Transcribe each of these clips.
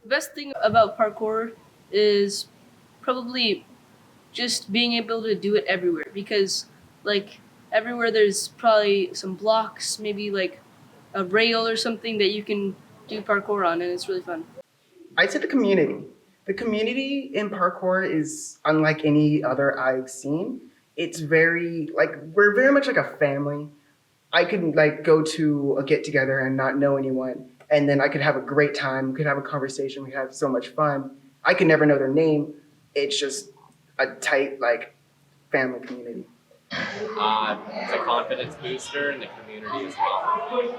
The best thing about parkour is probably just being able to do it everywhere because, like, everywhere there's probably some blocks, maybe like a rail or something that you can do parkour on, and it's really fun. I'd say the community. The community in parkour is unlike any other I've seen. It's very like we're very much like a family. I could like go to a get together and not know anyone, and then I could have a great time. We could have a conversation. We have so much fun. I could never know their name. It's just a tight like family community. It's a confidence booster in the community as well.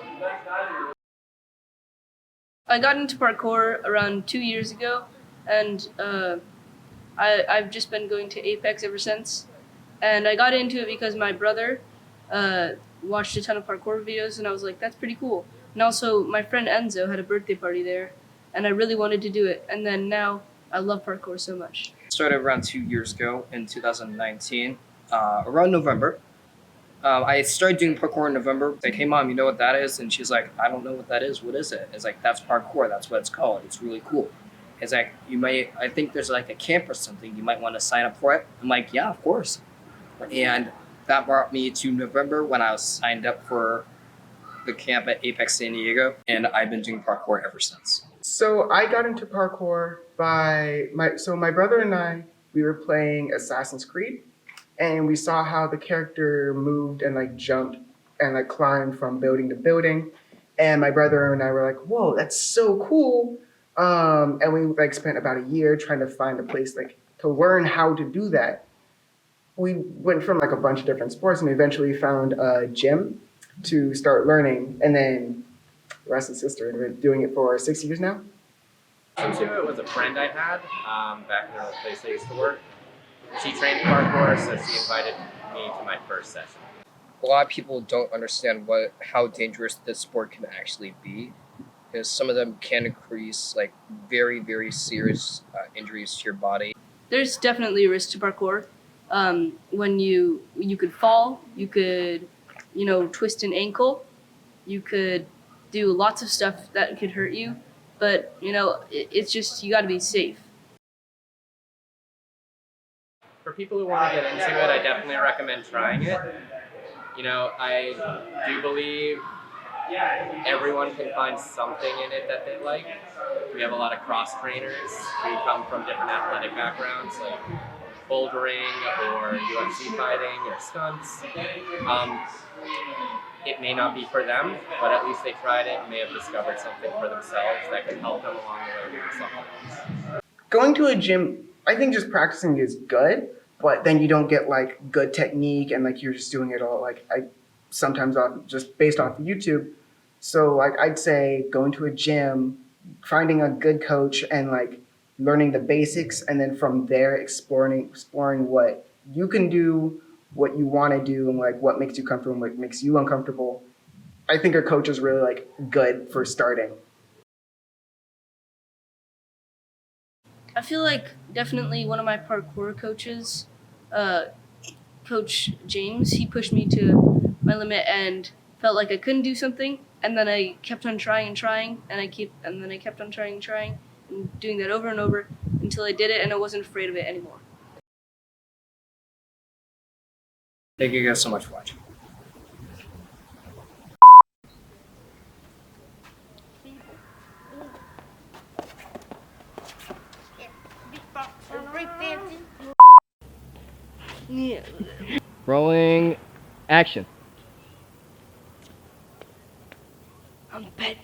I got into parkour around 2 years ago, and I've just been going to Apex ever since. And I got into it because my brother uh, watched a ton of parkour videos, and I was like, that's pretty cool. And also, my friend Enzo had a birthday party there, and I really wanted to do it. And then now I love parkour so much. Started around 2 years ago in 2019, around November. I started doing parkour in November. Like, hey mom, you know what that is? And she's like, I don't know what that is. What is it? It's like, that's parkour. That's what it's called. It's really cool. It's like, I think there's like a camp or something. You might want to sign up for it. I'm like, yeah, of course. And that brought me to November when I was signed up for the camp at Apex San Diego. And I've been doing parkour ever since. So I got into parkour by my brother and I, we were playing Assassin's Creed, and we saw how the character moved and like jumped and like climbed from building to building. And my brother and I were like, whoa, that's so cool. And we like spent about a year trying to find a place like to learn how to do that. We went from like a bunch of different sports and we eventually found a gym to start learning. And then the rest is history. We've been doing it for 6 years now. Into it was a friend I had back in the place I used to work. She trained parkour, so she invited me to my first session. A lot of people don't understand how dangerous this sport can actually be, because some of them can increase like very, very serious injuries to your body. There's definitely a risk to parkour. When you could fall, you could, twist an ankle, you could do lots of stuff that could hurt you. But it's just you got to be safe. For people who want to get into it, I definitely recommend trying it. I do believe everyone can find something in it that they like. We have a lot of cross trainers who come from different athletic backgrounds, like bouldering or UFC fighting or stunts. It may not be for them, but at least they tried it and may have discovered something for themselves that could help them along the way with something else. Going to a gym, I think just practicing is good, but then you don't get like good technique and like you're just doing it all like I sometimes just based off of YouTube. So like I'd say going to a gym, finding a good coach and like learning the basics, and then from there exploring what you can do, what you want to do, and like what makes you comfortable and what makes you uncomfortable. I think a coach is really like good for starting. I feel like definitely one of my parkour coaches, Coach James, he pushed me to my limit and felt like I couldn't do something, and then I kept on trying and trying, and then I kept on trying and trying, and doing that over and over until I did it, and I wasn't afraid of it anymore. Thank you guys so much for watching. Yeah. Rolling action. I'm betting.